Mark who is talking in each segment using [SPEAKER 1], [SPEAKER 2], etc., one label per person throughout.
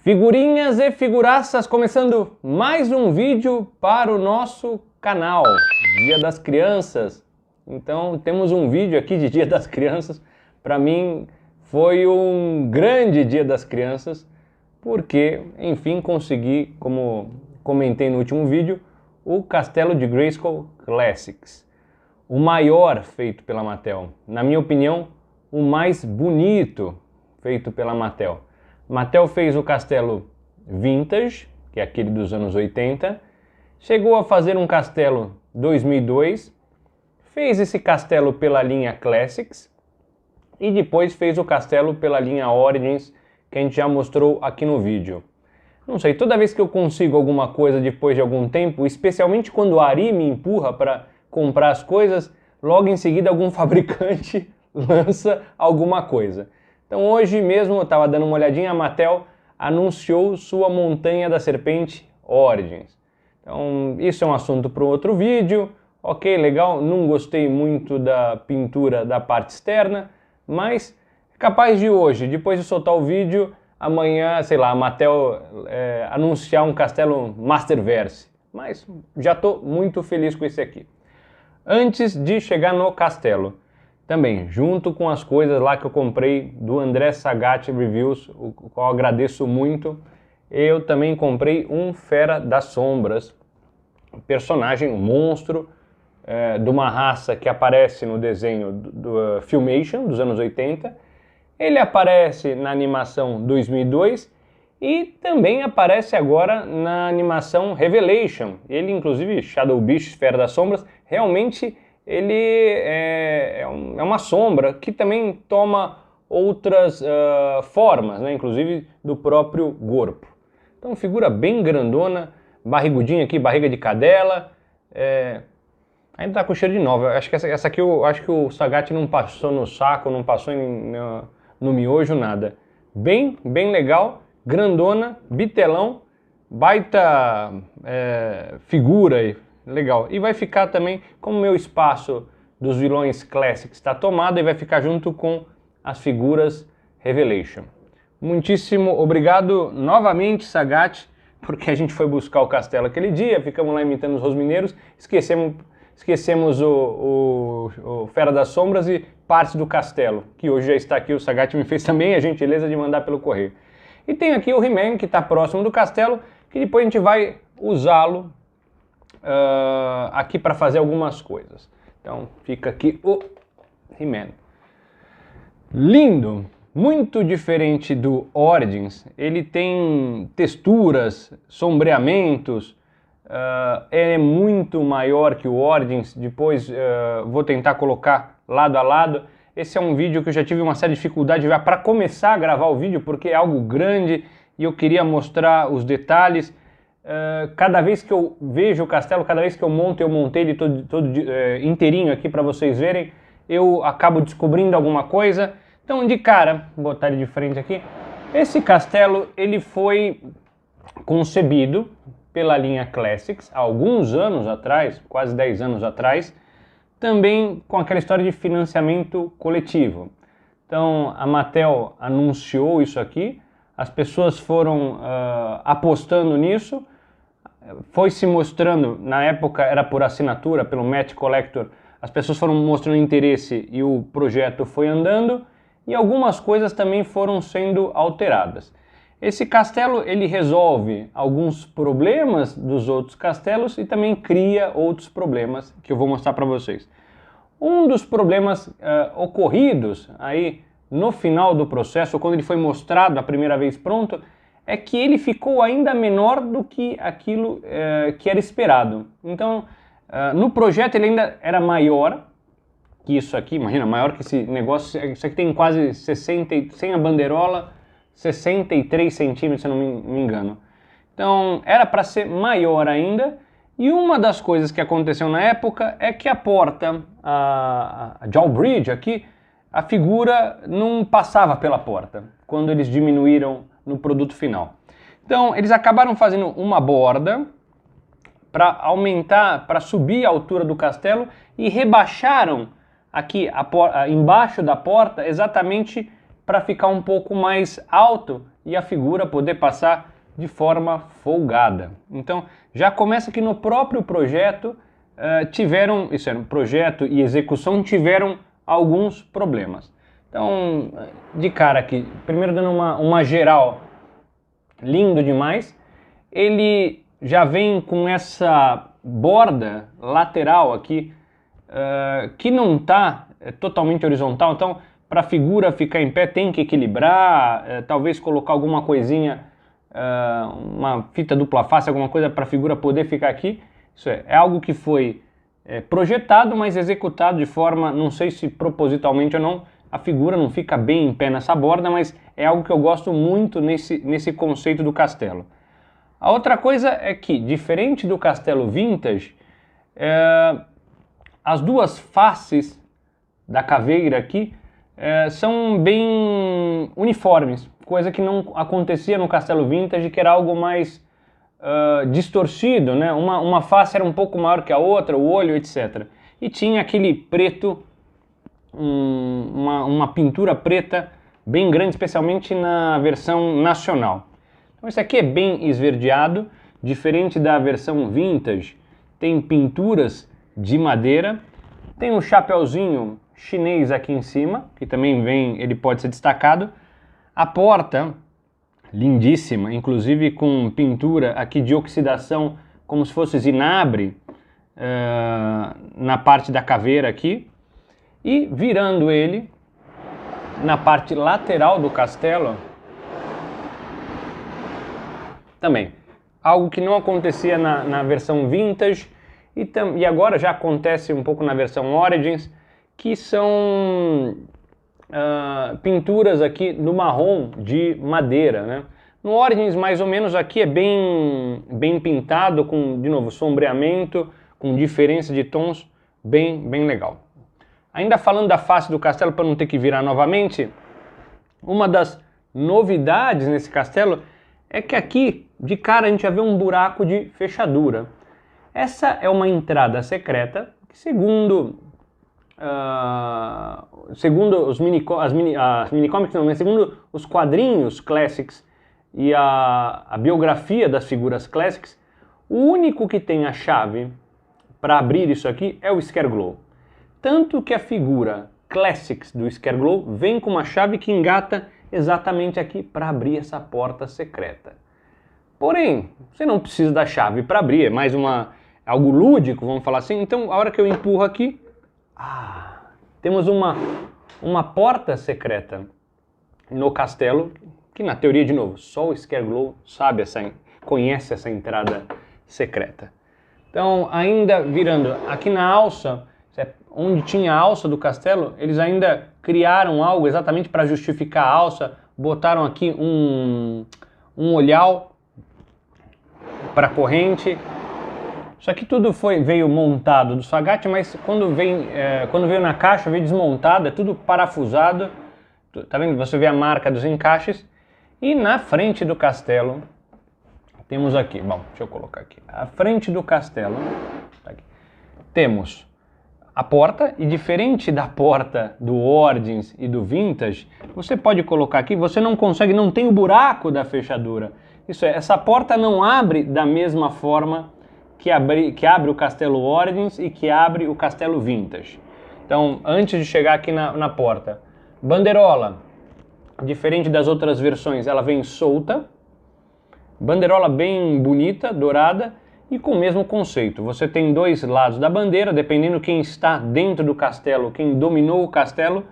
[SPEAKER 1] Figurinhas e figuraças, começando mais um vídeo para o nosso canal, Dia das Crianças. Então temos um vídeo aqui de Dia das Crianças. Para mim foi um grande Dia das Crianças, porque enfim consegui, como comentei no último vídeo, o Castelo de Grayskull Classics. O maior feito pela Mattel, na minha opinião, o mais bonito feito pela Mattel. Mattel fez o castelo Vintage, que é aquele dos anos 80, chegou a fazer um castelo 2002, fez esse castelo pela linha Classics e depois fez o castelo pela linha Origins, que a gente já mostrou aqui no vídeo. Não sei, toda vez que eu consigo alguma coisa depois de algum tempo, especialmente quando a Ari me empurra para comprar as coisas, logo em seguida algum fabricante lança alguma coisa. Então hoje mesmo eu estava dando uma olhadinha, a Mattel anunciou sua Montanha da Serpente Origins. Então isso é um assunto para outro vídeo. Ok, legal, não gostei muito da pintura da parte externa, mas é capaz de hoje, depois de soltar o vídeo, amanhã, sei lá, a Mattel anunciar um castelo Masterverse. Mas já estou muito feliz com esse aqui. Antes de chegar no castelo, também, junto com as coisas lá que eu comprei do André Sagat Reviews, o qual agradeço muito, eu também comprei um Fera das Sombras, um personagem, um monstro, de uma raça que aparece no desenho do Filmation, dos anos 80. Ele aparece na animação 2002 e também aparece agora na animação Revelation. Ele, inclusive, Shadow Beast, Fera das Sombras, realmente ele é uma sombra que também toma outras formas, né? Inclusive do próprio corpo. Então figura bem grandona, barrigudinha aqui, barriga de cadela, ainda tá com cheiro de nova. Acho que essa aqui acho que o Sagat não passou no saco, não passou no miojo, nada. Bem legal, grandona, bitelão, baita figura aí. Legal. E vai ficar também, como o meu espaço dos vilões Classics está tomado, e vai ficar junto com as figuras Revelation. Muitíssimo obrigado novamente, Sagat, porque a gente foi buscar o castelo aquele dia, ficamos lá imitando os rosmineiros, esquecemos o Fera das Sombras e partes do castelo, que hoje já está aqui, o Sagat me fez também a gentileza de mandar pelo correio. E tem aqui o He-Man, que está próximo do castelo, que depois a gente vai usá-lo aqui para fazer algumas coisas. Então fica aqui o He-Man. Lindo, muito diferente do Origins. Ele tem texturas, sombreamentos, é muito maior que o Origins. Depois vou tentar colocar lado a lado. Esse é um vídeo que eu já tive uma séria dificuldade para começar a gravar o vídeo, porque é algo grande e eu queria mostrar os detalhes. Cada vez que eu vejo o castelo, cada vez que eu montei ele todo inteirinho aqui para vocês verem, eu acabo descobrindo alguma coisa. Então, de cara, vou botar ele de frente aqui, esse castelo ele foi concebido pela linha Classics há alguns anos atrás, quase 10 anos atrás, também com aquela história de financiamento coletivo. Então, a Mattel anunciou isso aqui, as pessoas foram apostando nisso, foi se mostrando, na época era por assinatura, pelo Match Collector, as pessoas foram mostrando interesse e o projeto foi andando e algumas coisas também foram sendo alteradas. Esse castelo ele resolve alguns problemas dos outros castelos e também cria outros problemas que eu vou mostrar para vocês. Um dos problemas ocorridos aí no final do processo, quando ele foi mostrado a primeira vez pronto, é que ele ficou ainda menor do que aquilo que era esperado. Então, no projeto ele ainda era maior que isso aqui, imagina, maior que esse negócio. Isso aqui tem quase 60, sem a bandeirola, 63 centímetros, se eu não me engano. Então, era para ser maior ainda. E uma das coisas que aconteceu na época é que a porta, a Jawbridge aqui, a figura não passava pela porta, quando eles diminuíram no produto final. Então eles acabaram fazendo uma borda para aumentar, para subir a altura do castelo e rebaixaram aqui embaixo da porta exatamente para ficar um pouco mais alto e a figura poder passar de forma folgada. Então já começa que no próprio projeto projeto e execução tiveram alguns problemas. Então, de cara aqui, primeiro dando uma geral, lindo demais. Ele já vem com essa borda lateral aqui, que não está totalmente horizontal, então para a figura ficar em pé tem que equilibrar, talvez colocar alguma coisinha, uma fita dupla face, alguma coisa para a figura poder ficar aqui. Isso é algo que foi projetado, mas executado de forma, não sei se propositalmente ou não, a figura não fica bem em pé nessa borda, mas é algo que eu gosto muito nesse conceito do castelo. A outra coisa é que, diferente do castelo vintage, as duas faces da caveira aqui são bem uniformes, coisa que não acontecia no castelo vintage, que era algo mais distorcido, né? Uma face era um pouco maior que a outra, o olho, etc. E tinha aquele preto, uma pintura preta bem grande, especialmente na versão nacional. Então esse aqui é bem esverdeado, diferente da versão vintage, tem pinturas de madeira, tem um chapeuzinho chinês aqui em cima, que também ele pode ser destacado. A porta, lindíssima, inclusive com pintura aqui de oxidação, como se fosse zinabre, na parte da caveira aqui. E virando ele, na parte lateral do castelo, também, algo que não acontecia na versão vintage, e agora já acontece um pouco na versão Origins, que são pinturas aqui no marrom de madeira, né? No Origins, mais ou menos, aqui é bem pintado, com, de novo, sombreamento, com diferença de tons, bem legal. Ainda falando da face do castelo, para não ter que virar novamente, uma das novidades nesse castelo é que aqui, de cara, a gente já vê um buraco de fechadura. Essa é uma entrada secreta, que segundo os minicomics, não, mas segundo os quadrinhos Classics e a biografia das figuras Classics, o único que tem a chave para abrir isso aqui é o Scareglow. Tanto que a figura Classics do Scareglow vem com uma chave que engata exatamente aqui para abrir essa porta secreta. Porém, você não precisa da chave para abrir, é mais algo lúdico, vamos falar assim. Então, a hora que eu empurro aqui, temos uma porta secreta no castelo, que na teoria, de novo, só o Scareglow conhece essa entrada secreta. Então, ainda virando aqui na alça, onde tinha a alça do castelo, eles ainda criaram algo exatamente para justificar a alça, botaram aqui um olhal para corrente. Isso aqui tudo veio montado do Sagat, mas quando veio na caixa, veio desmontado, é tudo parafusado. Tá vendo? Você vê a marca dos encaixes. E na frente do castelo, temos aqui, bom, deixa eu colocar aqui. A frente do castelo, tá aqui, temos a porta, e diferente da porta do Origins e do Vintage, você pode colocar aqui, você não tem o buraco da fechadura. Isso é, essa porta não abre da mesma forma que abre o castelo Origins e que abre o castelo Vintage. Então, antes de chegar aqui na porta, bandeirola, diferente das outras versões, ela vem solta, banderola bem bonita, dourada, e com o mesmo conceito. Você tem dois lados da bandeira, dependendo quem está dentro do castelo, quem dominou o castelo,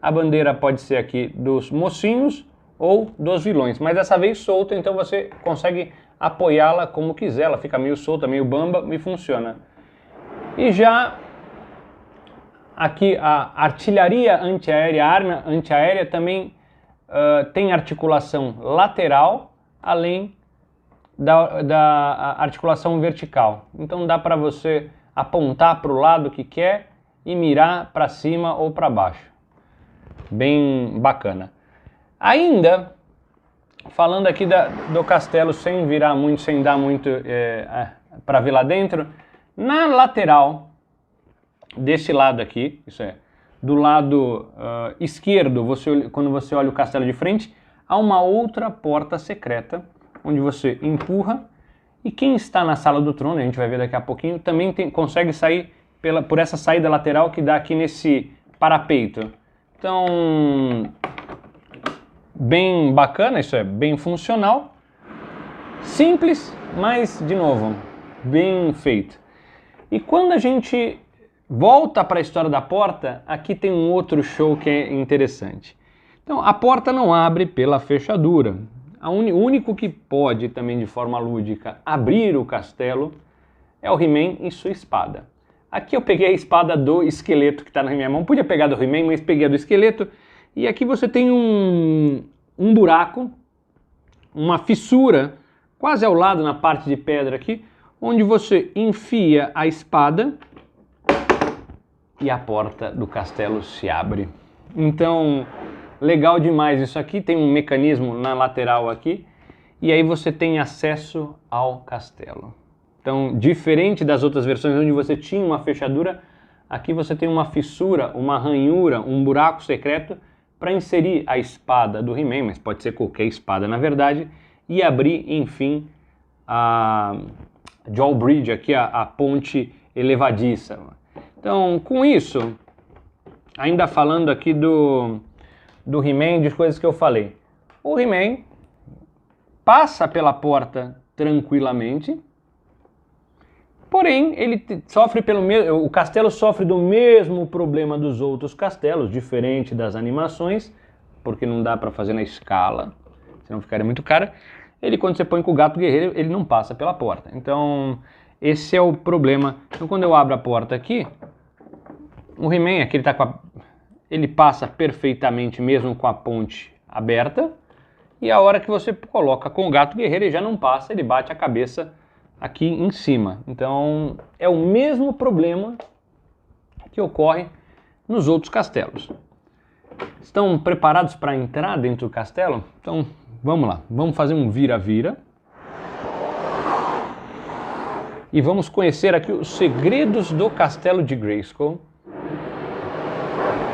[SPEAKER 1] a bandeira pode ser aqui dos mocinhos ou dos vilões, mas dessa vez solta, então você consegue apoiá-la como quiser, ela fica meio solta, meio bamba e funciona. E já aqui a artilharia antiaérea, a arma antiaérea também tem articulação lateral, além da articulação vertical. Então dá para você apontar para o lado que quer e mirar para cima ou para baixo. Bem bacana. Ainda, falando aqui do castelo, sem dar muito para ver lá dentro, na lateral desse lado aqui, isso é, do lado esquerdo, quando você olha o castelo de frente, há uma outra porta secreta, onde você empurra, e quem está na Sala do Trono, a gente vai ver daqui a pouquinho, também consegue sair por essa saída lateral que dá aqui nesse parapeito. Então, bem bacana, isso é bem funcional, simples, mas, de novo, bem feito. E quando a gente volta para a história da porta, aqui tem um outro show que é interessante. Então, a porta não abre pela fechadura. O único que pode, também de forma lúdica, abrir o castelo é o He-Man e sua espada. Aqui eu peguei a espada do esqueleto que está na minha mão. Podia pegar do He-Man, mas peguei a do esqueleto. E aqui você tem um buraco, uma fissura, quase ao lado na parte de pedra aqui, onde você enfia a espada e a porta do castelo se abre. Então, legal demais isso aqui. Tem um mecanismo na lateral aqui, e aí você tem acesso ao castelo. Então, diferente das outras versões onde você tinha uma fechadura, aqui você tem uma fissura, uma ranhura, um buraco secreto para inserir a espada do He-Man, mas pode ser qualquer espada na verdade, e abrir, enfim, a Drawbridge, aqui a ponte elevadiça. Então, com isso, ainda falando aqui do He-Man, de coisas que eu falei. O He-Man passa pela porta tranquilamente, porém, ele sofre o castelo sofre do mesmo problema dos outros castelos, diferente das animações, porque não dá para fazer na escala, senão ficaria muito caro. Quando você põe com o gato guerreiro, ele não passa pela porta. Então, esse é o problema. Então, quando eu abro a porta aqui, o He-Man aqui ele passa perfeitamente mesmo com a ponte aberta, e a hora que você coloca com o gato guerreiro, ele já não passa, ele bate a cabeça aqui em cima. Então, é o mesmo problema que ocorre nos outros castelos. Estão preparados para entrar dentro do castelo? Então, vamos lá. Vamos fazer um vira-vira. E vamos conhecer aqui os segredos do castelo de Grayskull.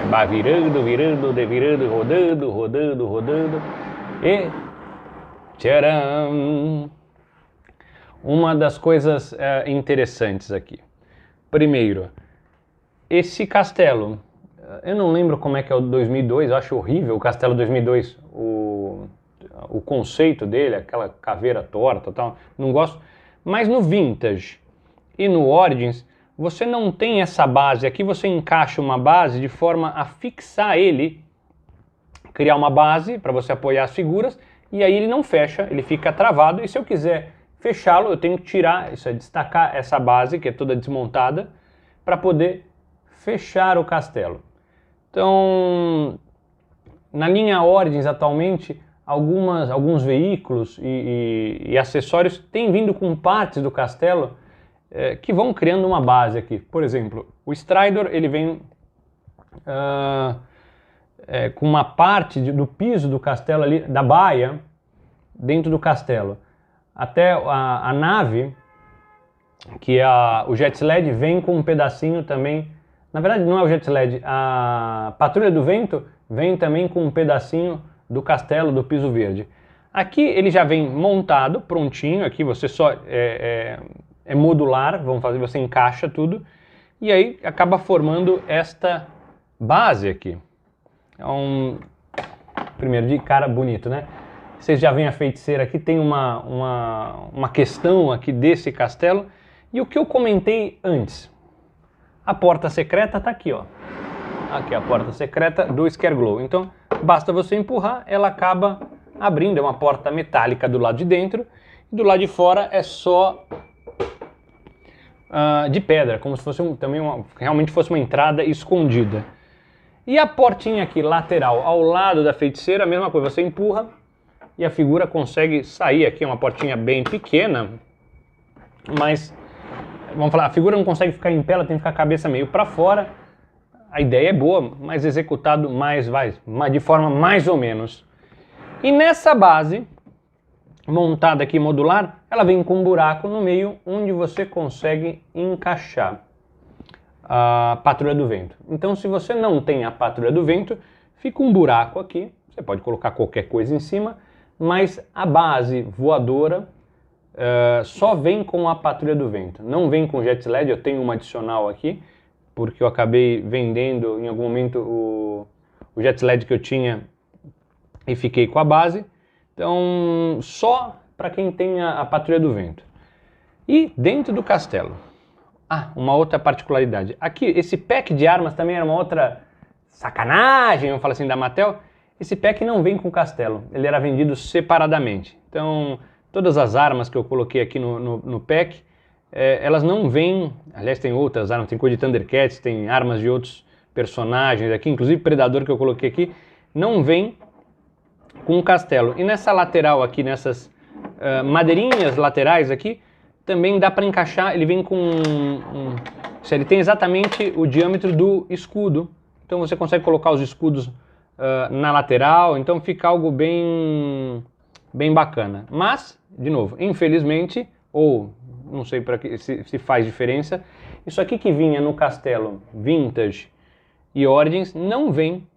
[SPEAKER 1] Vai virando, virando, virando, rodando, rodando, rodando. E... tcharam! Uma das coisas interessantes aqui. Primeiro, esse castelo, eu não lembro como é que é o 2002, eu acho horrível o castelo 2002, o conceito dele, aquela caveira torta e tal, não gosto. Mas no Vintage e no Origins, você não tem essa base. Aqui você encaixa uma base de forma a fixar ele, criar uma base para você apoiar as figuras, e aí ele não fecha, ele fica travado, e se eu quiser fechá-lo, eu tenho que tirar, isso é, destacar essa base, que é toda desmontada, para poder fechar o castelo. Então, na linha Origins atualmente, alguns veículos e acessórios têm vindo com partes do castelo que vão criando uma base aqui. Por exemplo, o Stridor, ele vem com uma parte do piso do castelo ali, da baia, dentro do castelo. Até a nave, que é o Jet Sled, vem com um pedacinho também. Na verdade não é o Jet Sled, a Patrulha do Vento vem também com um pedacinho do castelo, do piso verde. Aqui ele já vem montado, prontinho, aqui você só é modular, vamos fazer, você encaixa tudo, e aí acaba formando esta base aqui. Primeiro de cara bonito, né? Vocês já veem a feiticeira aqui, tem uma questão aqui desse castelo. E o que eu comentei antes, a porta secreta está aqui, ó. Aqui a porta secreta do Scareglow. Então, basta você empurrar, ela acaba abrindo. É uma porta metálica do lado de dentro. E do lado de fora é só de pedra, como se fosse realmente fosse uma entrada escondida. E a portinha aqui lateral, ao lado da feiticeira, a mesma coisa. Você empurra e a figura consegue sair aqui. É uma portinha bem pequena, mas... vamos falar, a figura não consegue ficar em pé, ela tem que ficar a cabeça meio para fora. A ideia é boa, mas executado de forma mais ou menos. E nessa base, montada aqui modular, ela vem com um buraco no meio onde você consegue encaixar a Patrulha do Vento. Então, se você não tem a Patrulha do Vento, fica um buraco aqui, você pode colocar qualquer coisa em cima, mas a base voadora só vem com a Patrulha do Vento, não vem com jet LED. Eu tenho uma adicional aqui, porque eu acabei vendendo em algum momento o jet LED que eu tinha e fiquei com a base. Então, só para quem tem a Patrulha do Vento. E dentro do castelo, uma outra particularidade. Aqui, esse pack de armas também era uma outra sacanagem, vamos falar assim, da Mattel. Esse pack não vem com o castelo, ele era vendido separadamente. Então, todas as armas que eu coloquei aqui no pack, elas não vêm, aliás tem outras armas, tem coisa de Thundercats, tem armas de outros personagens aqui, inclusive Predador que eu coloquei aqui, não vem com o castelo. E nessa lateral aqui, nessas madeirinhas laterais aqui, também dá para encaixar, ele vem com ele tem exatamente o diâmetro do escudo, então você consegue colocar os escudos na lateral, então fica algo bem bacana. Mas, de novo, infelizmente, ou não sei para que se faz diferença, isso aqui que vinha no castelo Vintage e Origins não vem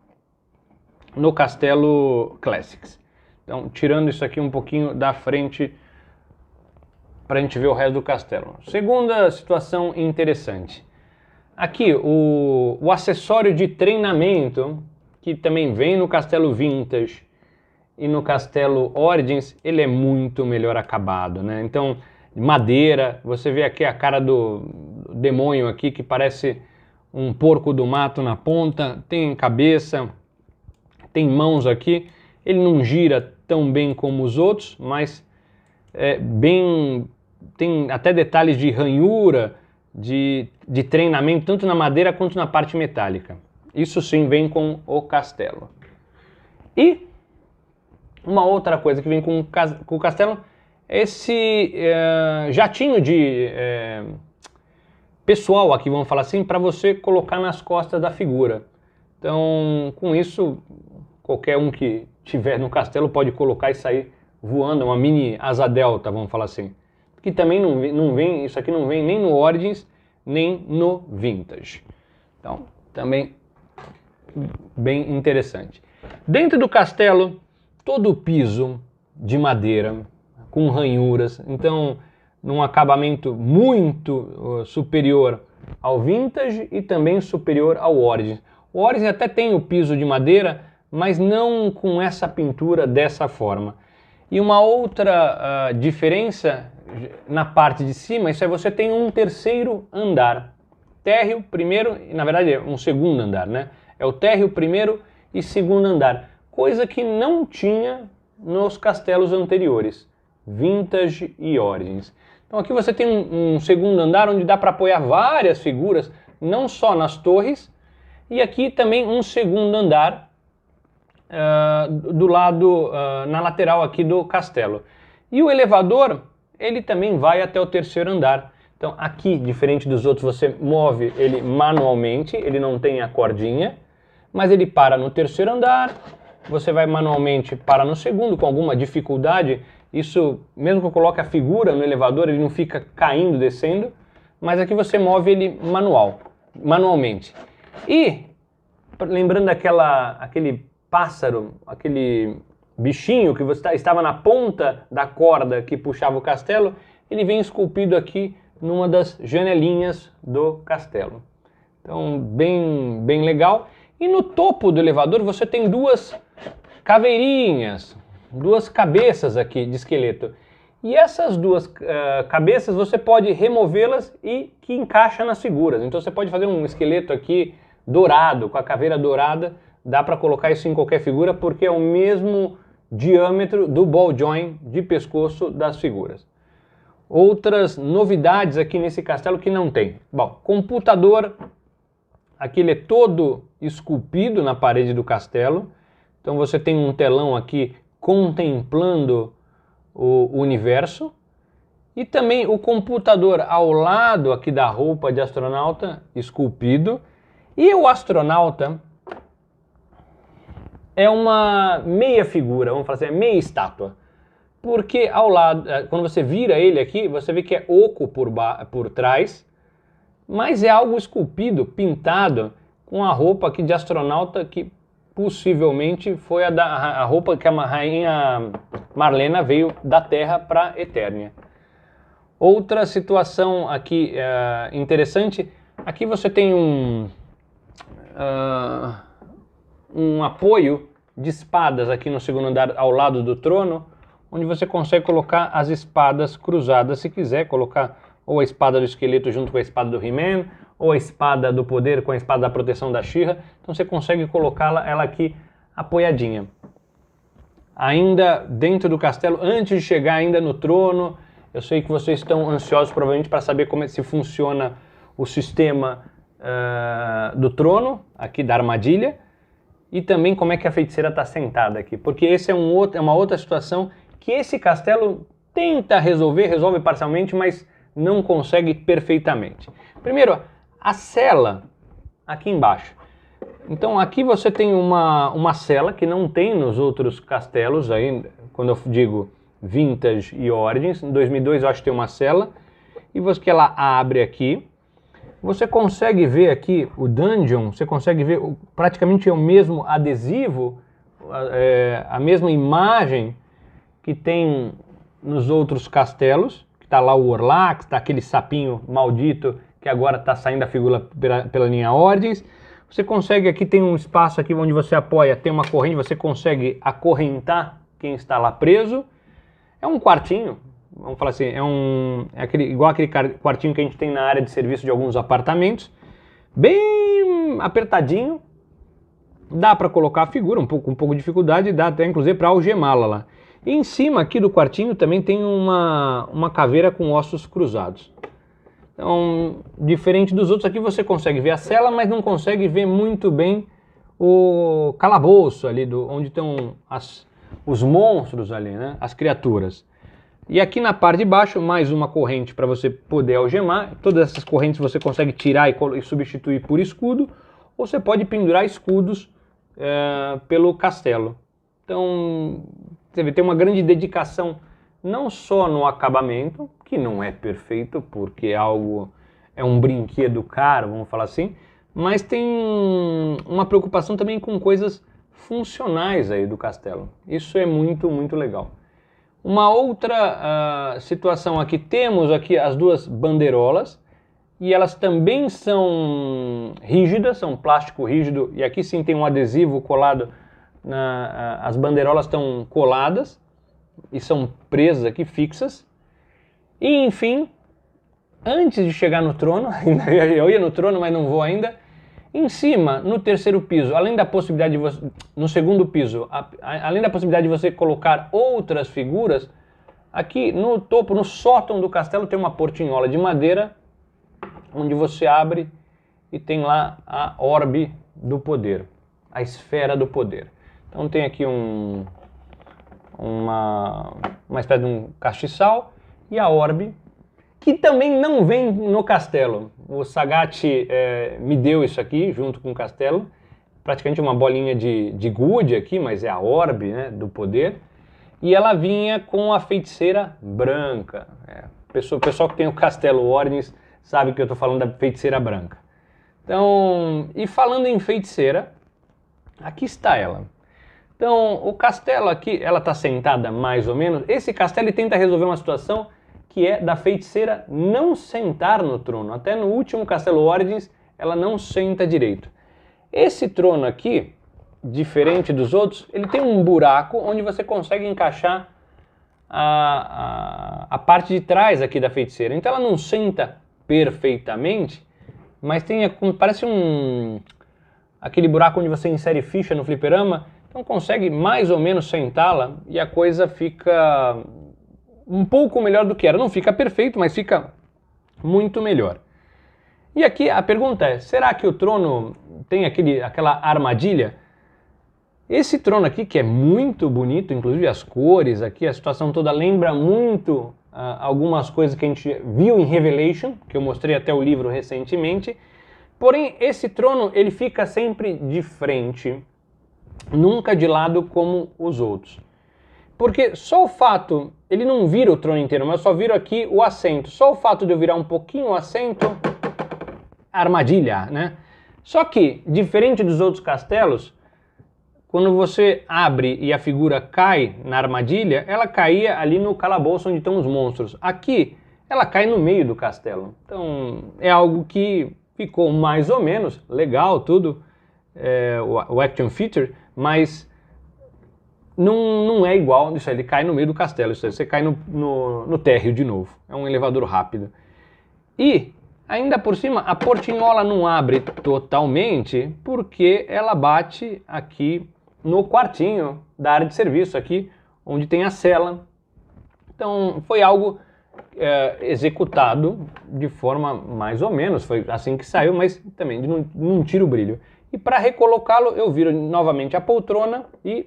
[SPEAKER 1] no castelo Classics. Então, tirando isso aqui um pouquinho da frente para a gente ver o resto do castelo. Segunda situação interessante. Aqui, o acessório de treinamento, que também vem no castelo Vintage e no castelo Origins, ele é muito melhor acabado, né? Então, madeira, você vê aqui a cara do demônio aqui, que parece um porco do mato na ponta, tem cabeça, tem mãos aqui, ele não gira tão bem como os outros, mas tem até detalhes de ranhura, de treinamento, tanto na madeira quanto na parte metálica. Isso sim vem com o castelo. E uma outra coisa que vem com o castelo é esse jatinho de pessoal aqui, vamos falar assim, para você colocar nas costas da figura. Então, com isso, qualquer um que tiver no castelo pode colocar e sair voando, uma mini asa delta, vamos falar assim. Que também não vem, isso aqui não vem nem no Origins, nem no Vintage. Então, também bem interessante. Dentro do castelo, todo o piso de madeira, com ranhuras, então num acabamento muito superior ao Vintage e também superior ao Origins. O Origins até tem o piso de madeira, mas não com essa pintura dessa forma. E uma outra diferença na parte de cima, isso é, você tem um terceiro andar. Térreo, primeiro, e na verdade é um segundo andar, né? É o térreo, primeiro e segundo andar. Coisa que não tinha nos castelos anteriores, Vintage e Origins. Então aqui você tem um segundo andar onde dá para apoiar várias figuras, não só nas torres, e aqui também um segundo andar do lado, na lateral aqui do castelo. E o elevador, ele também vai até o terceiro andar. Então aqui, diferente dos outros, você move ele manualmente, ele não tem a cordinha, mas ele para no terceiro andar, você vai manualmente para no segundo, com alguma dificuldade. Isso, mesmo que eu coloque a figura no elevador, ele não fica caindo, descendo, mas aqui você move ele manualmente. E, lembrando aquele pássaro, aquele bichinho que estava na ponta da corda que puxava o castelo, ele vem esculpido aqui numa das janelinhas do castelo. Então, bem legal. E no topo do elevador você tem duas caveirinhas, duas cabeças aqui de esqueleto. E essas duas cabeças você pode removê-las e que encaixa nas figuras. Então você pode fazer um esqueleto aqui dourado, com a caveira dourada. Dá para colocar isso em qualquer figura porque é o mesmo diâmetro do ball joint de pescoço das figuras. Outras novidades aqui nesse castelo que não tem. Bom, computador, aqui ele é todo esculpido na parede do castelo. Então você tem um telão aqui contemplando o universo. E também o computador ao lado aqui da roupa de astronauta, esculpido. E o astronauta é uma meia figura, vamos falar assim, é meia estátua. Porque ao lado, quando você vira ele aqui, você vê que é oco por trás, mas é algo esculpido, pintado, com a roupa aqui de astronauta que possivelmente foi a roupa que a rainha Marlena veio da Terra para Eternia. Outra situação aqui interessante, aqui você tem um apoio de espadas aqui no segundo andar ao lado do trono, onde você consegue colocar as espadas cruzadas, se quiser colocar ou a espada do esqueleto junto com a espada do He-Man, ou a espada do poder com a espada da proteção da She-Ra, então você consegue colocá-la ela aqui apoiadinha. Ainda dentro do castelo, antes de chegar ainda no trono, eu sei que vocês estão ansiosos provavelmente para saber como se funciona o sistema do trono, aqui da armadilha, e também como é que a feiticeira está sentada aqui, porque esse é uma outra situação que esse castelo tenta resolve parcialmente, mas não consegue perfeitamente. Primeiro, a cela aqui embaixo. Então aqui você tem uma cela que não tem nos outros castelos, aí, quando eu digo Vintage e Origins. Em 2002 eu acho que tem uma cela, e você que ela abre aqui, você consegue ver aqui o dungeon, você consegue ver praticamente é o mesmo adesivo, a mesma imagem que tem nos outros castelos, que está lá o Orlax, está aquele sapinho maldito que agora está saindo a figura pela linha Origins. Você consegue, aqui tem um espaço aqui onde você apoia, tem uma corrente, você consegue acorrentar quem está lá preso. É um quartinho, vamos falar assim, igual aquele quartinho que a gente tem na área de serviço de alguns apartamentos, bem apertadinho, dá para colocar a figura, com um pouco de dificuldade, dá até inclusive para algemá-la lá. E em cima aqui do quartinho também tem uma caveira com ossos cruzados. Então, diferente dos outros, aqui você consegue ver a cela, mas não consegue ver muito bem o calabouço ali, onde estão os monstros ali, né? As criaturas. E aqui na parte de baixo, mais uma corrente para você poder algemar. Todas essas correntes você consegue tirar e substituir por escudo, ou você pode pendurar escudos pelo castelo. Então, você vê, tem uma grande dedicação não só no acabamento, que não é perfeito, porque é um brinquedo caro, vamos falar assim, mas tem uma preocupação também com coisas funcionais aí do castelo. Isso é muito, muito legal. Uma outra situação aqui, temos aqui as duas bandeirolas, e elas também são rígidas, são plástico rígido, e aqui sim tem um adesivo colado, as bandeirolas estão coladas, e são presas aqui, fixas. E enfim, antes de chegar no trono, eu ia no trono, mas não vou ainda, em cima, no terceiro piso, além da possibilidade de você, no segundo piso, além da possibilidade de você colocar outras figuras, aqui no topo, no sótão do castelo, tem uma portinhola de madeira, onde você abre e tem lá a orbe do poder, a esfera do poder. Então tem aqui uma espécie de um castiçal e a orbe, que também não vem no castelo. O Sagat me deu isso aqui, junto com o castelo, praticamente uma bolinha de gude aqui, mas é a orbe, né, do poder, e ela vinha com a feiticeira branca. O pessoal que tem o castelo Origins sabe que eu estou falando da feiticeira branca. Então, e falando em feiticeira, aqui está ela. Então, o castelo aqui, ela está sentada mais ou menos. Esse castelo ele tenta resolver uma situação que é da feiticeira não sentar no trono. Até no último Castelo Origins, ela não senta direito. Esse trono aqui, diferente dos outros, ele tem um buraco onde você consegue encaixar a parte de trás aqui da feiticeira. Então ela não senta perfeitamente, mas tem, parece aquele buraco onde você insere ficha no fliperama. Então consegue mais ou menos sentá-la e a coisa fica um pouco melhor do que era. Não fica perfeito, mas fica muito melhor. E aqui a pergunta é, será que o trono tem aquela armadilha? Esse trono aqui, que é muito bonito, inclusive as cores aqui, a situação toda lembra muito algumas coisas que a gente viu em Revelation, que eu mostrei até o livro recentemente. Porém, esse trono ele fica sempre de frente, nunca de lado como os outros. Porque só o fato, ele não vira o trono inteiro, mas eu só viro aqui o assento. Só o fato de eu virar um pouquinho o assento, armadilha, né? Só que, diferente dos outros castelos, quando você abre e a figura cai na armadilha, ela caía ali no calabouço onde estão os monstros. Aqui, ela cai no meio do castelo. Então, é algo que ficou mais ou menos legal, tudo, o action feature, mas não é igual, isso aí, ele cai no meio do castelo, isso aí, você cai no térreo de novo. É um elevador rápido. E, ainda por cima, a portinhola não abre totalmente porque ela bate aqui no quartinho da área de serviço, aqui onde tem a cela. Então, foi algo executado de forma mais ou menos, foi assim que saiu, mas também não tira o brilho. E para recolocá-lo, eu viro novamente a poltrona e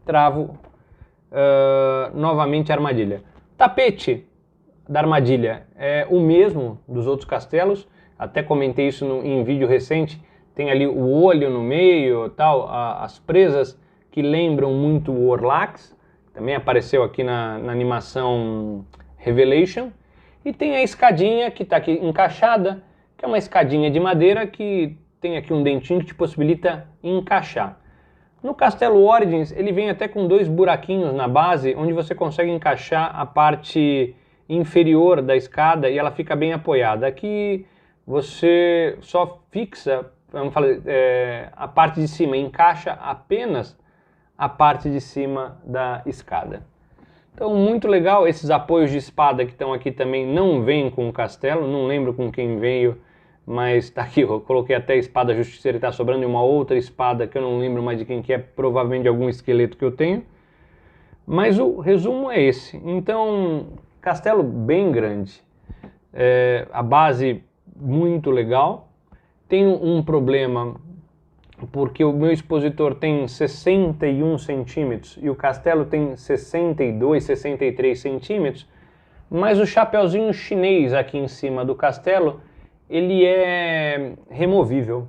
[SPEAKER 1] travo novamente a armadilha. Tapete da armadilha é o mesmo dos outros castelos, até comentei isso em vídeo recente, tem ali o olho no meio, tal, as presas que lembram muito o Orlax, também apareceu aqui na animação Revelation, e tem a escadinha que está aqui encaixada, que é uma escadinha de madeira que tem aqui um dentinho que te possibilita encaixar. No Castelo Origins, ele vem até com 2 buraquinhos na base, onde você consegue encaixar a parte inferior da escada e ela fica bem apoiada. Aqui você só fixa, vamos falar, a parte de cima, encaixa apenas a parte de cima da escada. Então, muito legal. Esses apoios de espada que estão aqui também não vêm com o castelo, não lembro com quem veio, mas tá aqui, eu coloquei até a espada justiceira, está sobrando uma outra espada que eu não lembro mais de quem que é, provavelmente de algum esqueleto que eu tenho. Mas o resumo é esse. Então, castelo bem grande, a base muito legal. Tem um problema, porque o meu expositor tem 61 centímetros e o castelo tem 62, 63 centímetros, mas o chapeuzinho chinês aqui em cima do castelo, ele é removível.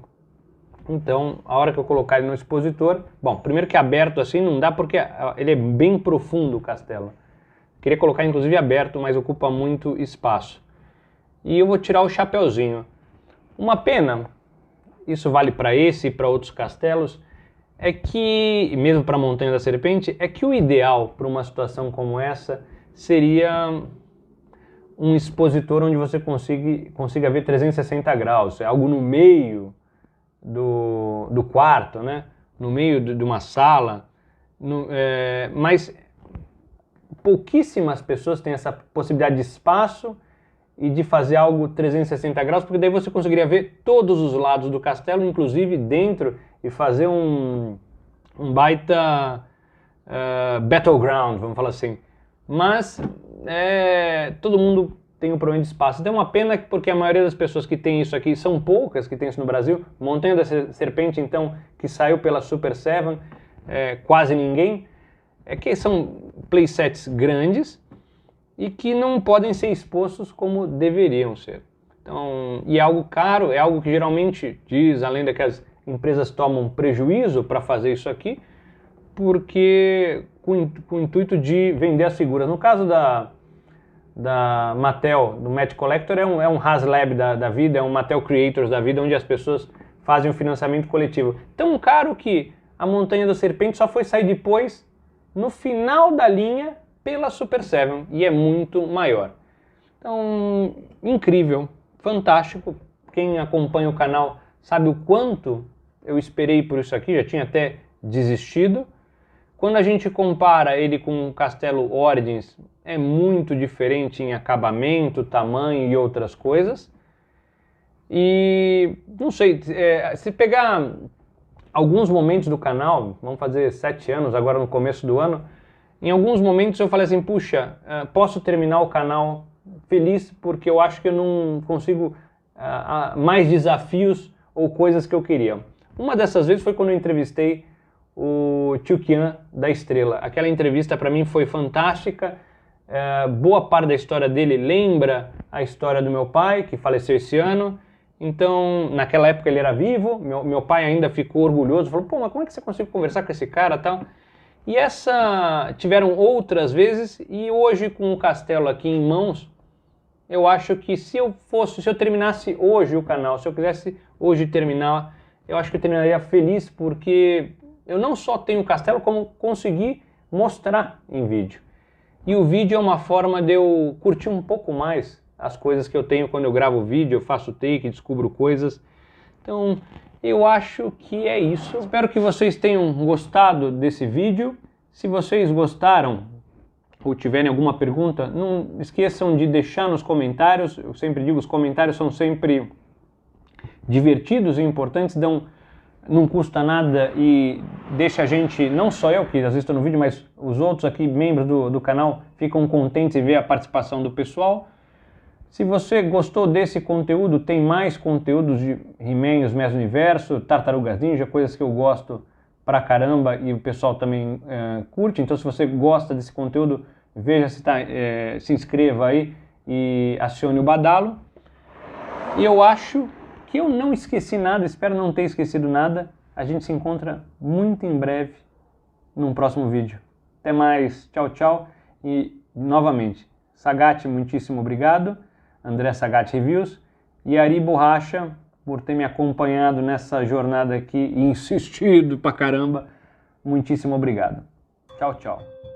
[SPEAKER 1] Então, a hora que eu colocar ele no expositor, bom, primeiro que aberto assim não dá porque ele é bem profundo o castelo. Queria colocar inclusive aberto, mas ocupa muito espaço. E eu vou tirar o chapeuzinho. Uma pena, isso vale para esse e para outros castelos, é que, mesmo para a Montanha da Serpente, é que o ideal para uma situação como essa seria um expositor onde você consiga ver 360 graus, é algo no meio do quarto, né? No meio de uma sala, mas pouquíssimas pessoas têm essa possibilidade de espaço e de fazer algo 360 graus, porque daí você conseguiria ver todos os lados do castelo, inclusive dentro, e fazer um baita battleground, vamos falar assim. Mas todo mundo tem um problema de espaço. Então é uma pena porque a maioria das pessoas que tem isso aqui, são poucas que tem isso no Brasil. Montanha da Serpente, então, que saiu pela Super 7, quase ninguém. É que são playsets grandes e que não podem ser expostos como deveriam ser. Então, e é algo caro, é algo que geralmente diz, além de que as empresas tomam prejuízo para fazer isso aqui, porque com o intuito de vender as figuras. No caso da Mattel, do Match Collector, é um HasLab da vida, é um Mattel Creators da vida, onde as pessoas fazem um financiamento coletivo. Tão caro que a Montanha da Serpente só foi sair depois, no final da linha, pela Super 7, e é muito maior. Então, incrível, fantástico. Quem acompanha o canal sabe o quanto eu esperei por isso aqui, já tinha até desistido. Quando a gente compara ele com o Castelo Origins, é muito diferente em acabamento, tamanho e outras coisas. E, não sei, se pegar alguns momentos do canal, vamos fazer 7 anos agora no começo do ano, em alguns momentos eu falei assim, puxa, posso terminar o canal feliz porque eu acho que eu não consigo mais desafios ou coisas que eu queria. Uma dessas vezes foi quando eu entrevistei o Tio Qian da Estrela. Aquela entrevista para mim foi fantástica. Boa parte da história dele lembra a história do meu pai, que faleceu esse ano. Então, naquela época ele era vivo, meu pai ainda ficou orgulhoso, falou, pô, mas como é que você conseguiu conversar com esse cara e tal? E tiveram outras vezes, e hoje com o castelo aqui em mãos, eu acho que se eu terminasse hoje o canal, se eu quisesse hoje terminar, eu acho que eu terminaria feliz, porque eu não só tenho o castelo, como consegui mostrar em vídeo. E o vídeo é uma forma de eu curtir um pouco mais as coisas que eu tenho quando eu gravo vídeo, eu faço take, descubro coisas. Então, eu acho que é isso. Espero que vocês tenham gostado desse vídeo. Se vocês gostaram ou tiverem alguma pergunta, não esqueçam de deixar nos comentários. Eu sempre digo, os comentários são sempre divertidos e importantes, não custa nada e deixa a gente, não só eu que às vezes estou no vídeo, mas os outros aqui, membros do canal, ficam contentes em ver a participação do pessoal. Se você gostou desse conteúdo, tem mais conteúdos de He-Man, os Mestres do Universo, Tartarugas Ninja, coisas que eu gosto pra caramba e o pessoal também curte. Então, se você gosta desse conteúdo, veja se inscreva aí e acione o badalo. E eu acho que eu não esqueci nada, espero não ter esquecido nada. A gente se encontra muito em breve num próximo vídeo. Até mais, tchau, tchau. E, novamente, Sagat, muitíssimo obrigado. André Sagat Reviews. E Ari Borracha, por ter me acompanhado nessa jornada aqui e insistido pra caramba. Muitíssimo obrigado. Tchau, tchau.